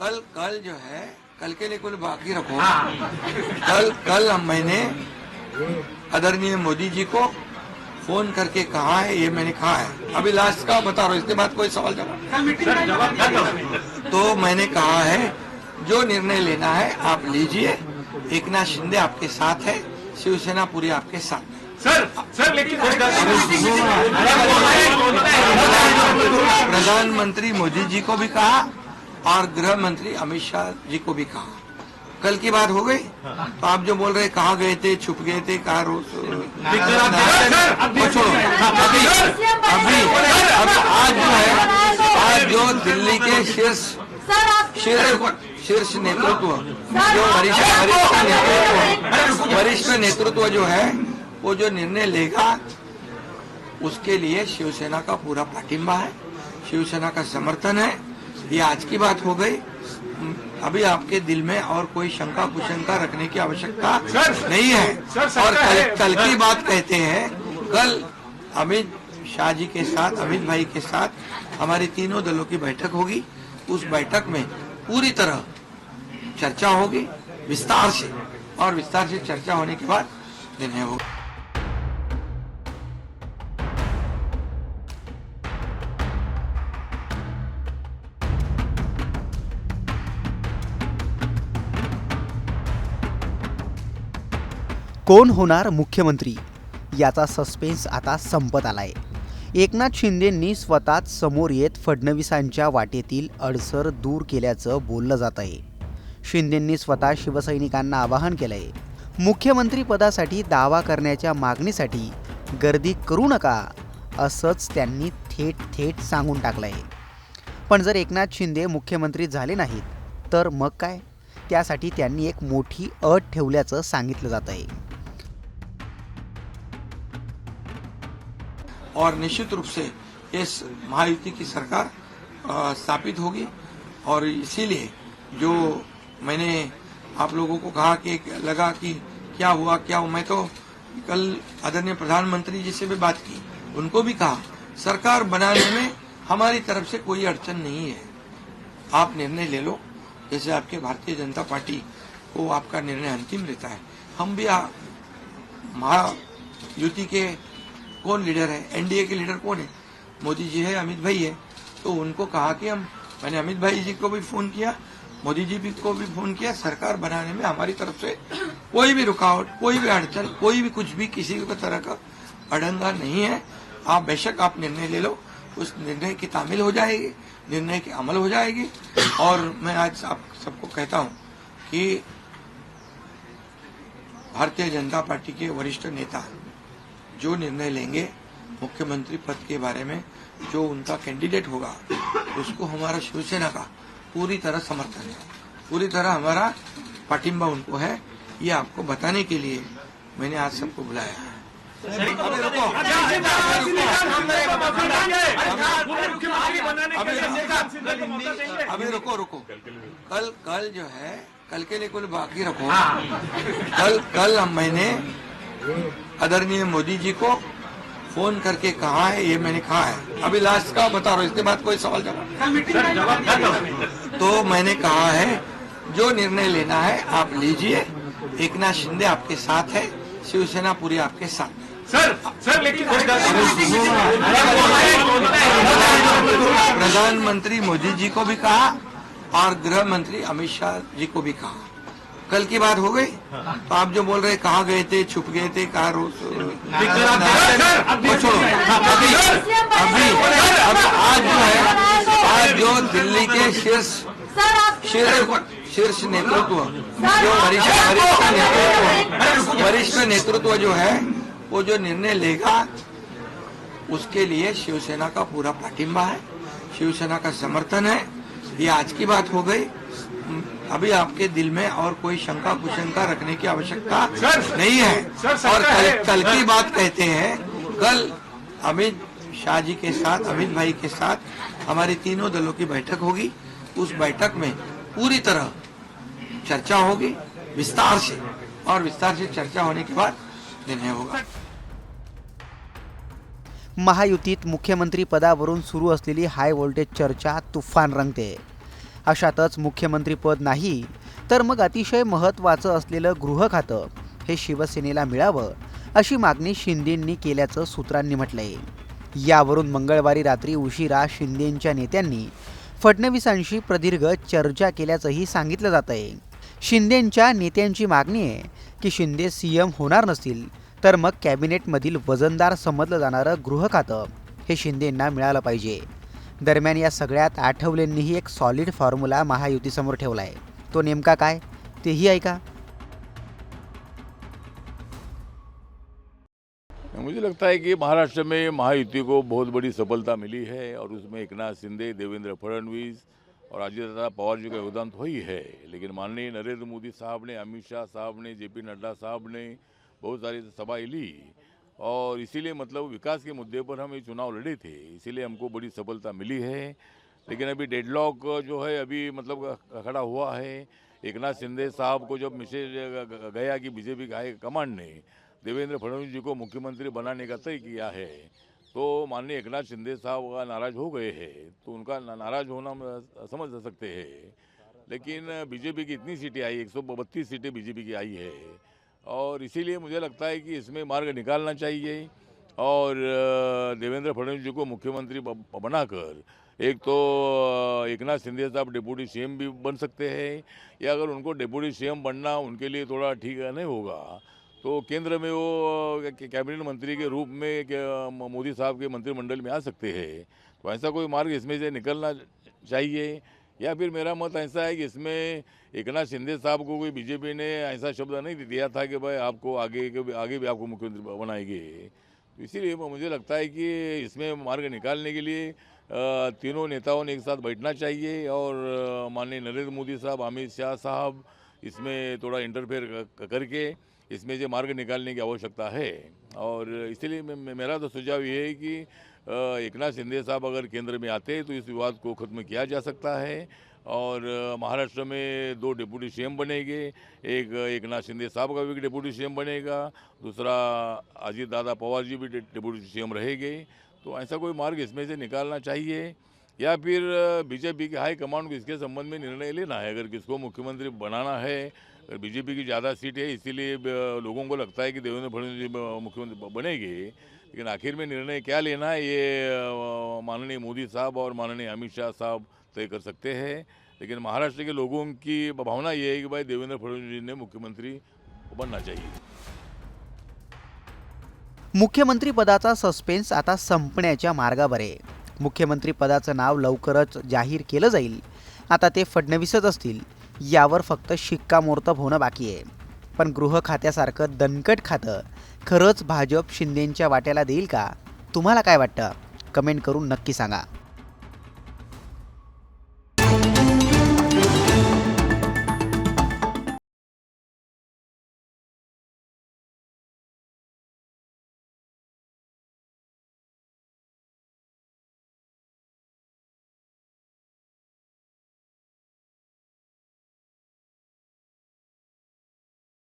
कल जो है, कल के लिए कुछ बाकी रखो। कल मैंने आदरणीय मोदी जी को फोन करके कहा है, ये मैंने कहा है, अभी लास्ट का बता रहा हूँ, इसके बाद कोई सवाल जवाब। तो मैंने कहा है जो निर्णय लेना है आप लीजिए, एकनाथ शिंदे आपके साथ है, शिवसेना पूरी आपके साथ है। सर लेकिन प्रधानमंत्री मोदी जी को भी कहा और गृह मंत्री अमित शाह जी को भी कहा। कल की बात हो गई, तो आप जो बोल रहे कहाँ गए थे, छुप गए थे, कहाँ छोड़ो। अभी अब आज जो है, आज जो दिल्ली के शीर्ष नेतृत्व, जो वरिष्ठ नेतृत्व जो है, वो जो निर्णय लेगा उसके लिए शिवसेना का पूरा पाठिंबा है, शिवसेना का समर्थन है। ये आज की बात हो गई, अभी आपके दिल में और कोई शंका कुशंका रखने की आवश्यकता नहीं है। और कल की बात कहते हैं, कल अमित शाह जी के साथ, अमित भाई के साथ हमारी तीनों दलों की बैठक होगी। उस बैठक में पूरी तरह चर्चा होगी विस्तार से, और विस्तार से चर्चा होने के बाद निर्णय होगा। कोण होणार मुख्यमंत्री याचा सस्पेन्स आता संपत आलाय। एकनाथ शिंदेंनी स्वतःच समोर येत फडणवीसांच्या वाटेतील अडसर दूर केल्याचं बोललं जात आहे। शिंदेंनी स्वतः शिवसैनिकांना आवाहन केलंय, मुख्यमंत्री पदासाठी दावा करण्याच्या मागणीसाठी गर्दी करू नका, असंच त्यांनी थेट सांगून टाकलंय। पण जर एकनाथ शिंदे मुख्यमंत्री झाले नाहीत तर मग काय, त्यासाठी त्यांनी एक मोठी अट ठेवल्याचं सांगितलं जात आहे। और निश्चित रूप से इस महायुति की सरकार स्थापित होगी, और इसीलिए जो मैंने आप लोगों को कहा कि लगा कि क्या हुआ, मैं तो कल आदरणीय प्रधानमंत्री जी से भी बात की, उनको भी कहा सरकार बनाने में हमारी तरफ से कोई अड़चन नहीं है, आप निर्णय ले लो, जैसे आपके भारतीय जनता पार्टी को आपका निर्णय अंतिम रहता है। हम भी महायुति के कौन लीडर है, एनडीए के लीडर कौन है, मोदी जी है, अमित भाई है, तो उनको कहा कि मैंने अमित भाई जी को भी फोन किया, मोदी जी को भी फोन किया, सरकार बनाने में हमारी तरफ से कोई भी रुकावट, कोई भी अड़चन, कोई भी कुछ भी किसी भी तरह का अड़ंगा नहीं है। आप बेशक आप निर्णय ले लो, उस निर्णय की तामील हो जाएगी, निर्णय की अमल हो जाएगी। और मैं आज आप सबको कहता हूं कि भारतीय जनता पार्टी के वरिष्ठ नेता जो निर्णय लेंगे मुख्यमंत्री पद के बारे में, जो उनका कैंडिडेट होगा, उसको हमारा शिवसेना का पूरी तरह समर्थन है, पूरी तरह हमारा पाठिंबा उनको है। ये आपको बताने के लिए मैंने आज सबको बुलाया है। अभी रुको। कल जो है, कल के लिए कुछ बाकी रखो। कल मैंने आदरणीय मोदी जी को फोन करके कहा है, ये मैंने कहा है, अभी लास्ट का बता रहा हूँ, इसके बाद कोई सवाल जवाब। तो मैंने कहा है जो निर्णय लेना है आप लीजिए, एकनाथ शिंदे आपके साथ है, शिवसेना पूरी आपके साथ है। सर लेकिन प्रधानमंत्री मोदी जी को भी कहा और गृह मंत्री अमित शाह जी को भी कहा। कल की बात हो गई, तो आप जो बोल रहे कहाँ गए थे, छुप गए थे, कहाँ छोड़ो। अभी अब आज जो है, आज जो दिल्ली के शीर्ष नेतृत्व, जो वरिष्ठ नेतृत्व जो है, वो जो निर्णय लेगा उसके लिए शिवसेना का पूरा पाठिंबा है, शिवसेना का समर्थन है। ये आज की बात हो गई, अभी आपके दिल में और कोई शंका कुशंका रखने की आवश्यकता नहीं है। और कल की बात कहते हैं, कल अमित शाह जी के साथ, अमित भाई के साथ हमारी तीनों दलों की बैठक होगी। उस बैठक में पूरी तरह चर्चा होगी विस्तार से, और विस्तार से चर्चा होने के बाद निर्णय होगा। महायुतीत मुख्यमंत्री पदावरून सुरू असलेली हाय व्होल्टेज चर्चा तुफान रंगते। अशातच मुख्यमंत्रीपद नाही तर मग अतिशय महत्त्वाचं असलेलं गृह खातं हे शिवसेनेला मिळावं अशी मागणी शिंदेंनी केल्याचं सूत्रांनी म्हटलंय. यावरून मंगळवारी रात्री उशिरा शिंदेंच्या नेत्यांनी फडणवीसांशी प्रदीर्घ चर्चा केल्याचंही सांगितलं जात आहे. शिंदेंच्या नेत्यांची मागणी आहे की शिंदे सीएम होणार नसतील तर मग कॅबिनेटमधील वजनदार समजलं जाणारं गृह खातं हे शिंदेंना मिळालं पाहिजे. दरम्यान या सगळ्यात आठवलेंनीही एक सॉलिड फॉर्म्युला महायुतीसमोर ठेवला आहे. तो नेमका काय तेही ऐका. मुझे लगता है कि महाराष्ट्र में महायुति को बहुत बड़ी सफलता मिली है और उसमें एकनाथ शिंदे, देवेंद्र फडणवीस और अजित पवार जी का योगदान तो ही है, लेकिन माननीय नरेंद्र मोदी साहब ने, अमित शाह साहब ने, जेपी नड्डा साहब ने बहुत सारी सभाएं ली और इसीलिए मतलब विकास के मुद्दे पर हम ये चुनाव लड़े थे, इसीलिए हमको बड़ी सफलता मिली है. लेकिन अभी डेडलॉक जो है अभी मतलब खड़ा हुआ है. एकनाथ शिंदे साहब को जब मैसेज गया कि बीजेपी का हाई कमांड ने देवेंद्र फडणवीस जी को मुख्यमंत्री बनाने का तय किया है, तो माननीय एकनाथ शिंदे साहब का नाराज हो गए हैं, तो उनका नाराज होना समझ सकते हैं. लेकिन बीजेपी की इतनी सीटें आई, 132 सीटें बीजेपी की आई है और इसीलिए मुझे लगता है कि इसमें मार्ग निकालना चाहिए और देवेंद्र फडणवीस जी को मुख्यमंत्री बनाकर एक तो एकनाथ शिंदे साहब डिप्टी सीएम भी बन सकते हैं, या अगर उनको डिप्टी सीएम बनना उनके लिए थोड़ा ठीक नहीं होगा तो केंद्र में वो कैबिनेट मंत्री के रूप में मोदी साहब के मंत्रिमंडल में आ सकते हैं. तो ऐसा कोई मार्ग इसमें से निकलना चाहिए. या फिर मेरा मत ऐसा है कि इसमें एकनाथ शिंदे साहब को कोई बीजेपी ने ऐसा शब्द नहीं दिया था कि भाई आपको आगे भी आपको मुख्यमंत्री बनाएंगे. तो इसीलिए मुझे लगता है कि इसमें मार्ग निकालने के लिए तीनों नेताओं ने एक साथ बैठना चाहिए और माननीय नरेंद्र मोदी साहब, अमित शाह साहब इसमें थोड़ा इंटरफेयर करके इसमें से मार्ग निकालने की आवश्यकता है. और इसीलिए मेरा तो सुझाव ये है कि एकनाथ शिंदे साहब अगर केंद्र में आते हैं तो इस विवाद को खत्म किया जा सकता है और महाराष्ट्र में 2 डिप्टी सीएम बनेंगे. एक एकनाथ शिंदे साहब का भी डिप्टी सीएम बनेगा, दूसरा अजित दादा पवार जी भी डिप्टी सीएम रहेंगे. तो ऐसा कोई मार्ग इसमें से निकालना चाहिए या फिर बीजेपी के हाई कमांड को इसके संबंध में निर्णय लेना है. अगर किसको मुख्यमंत्री बनाना है, बीजेपी की ज़्यादा सीट है इसीलिए लोगों को लगता है कि देवेंद्र फडणवीस जी मुख्यमंत्री बनेंगे, लेकिन आखिर में निर्णय क्या लेना है ये माननीय मोदी साहब और माननीय अमित शाह साहब तय कर सकते हैं. लेकिन महाराष्ट्र के लोगों की भावना ये है कि भाई देवेंद्र फडणवीस जी ने मुख्यमंत्री बनना चाहिए. मुख्यमंत्री पदाचा सस्पेन्स आता संपण्याच्या मार्गावर आहे. मुख्यमंत्री पदाचं नाव लवकरच जाहीर केलं जाईल. आता ते फडणवीसच असतील यावर फक्त शिक्कामोर्तब होणं बाकी आहे. पण गृह खात्यासारखं दणकट खातं खरंच भाजप शिंदेंच्या वाट्याला देईल का? तुम्हाला काय वाटतं? कमेंट करून नक्की सांगा.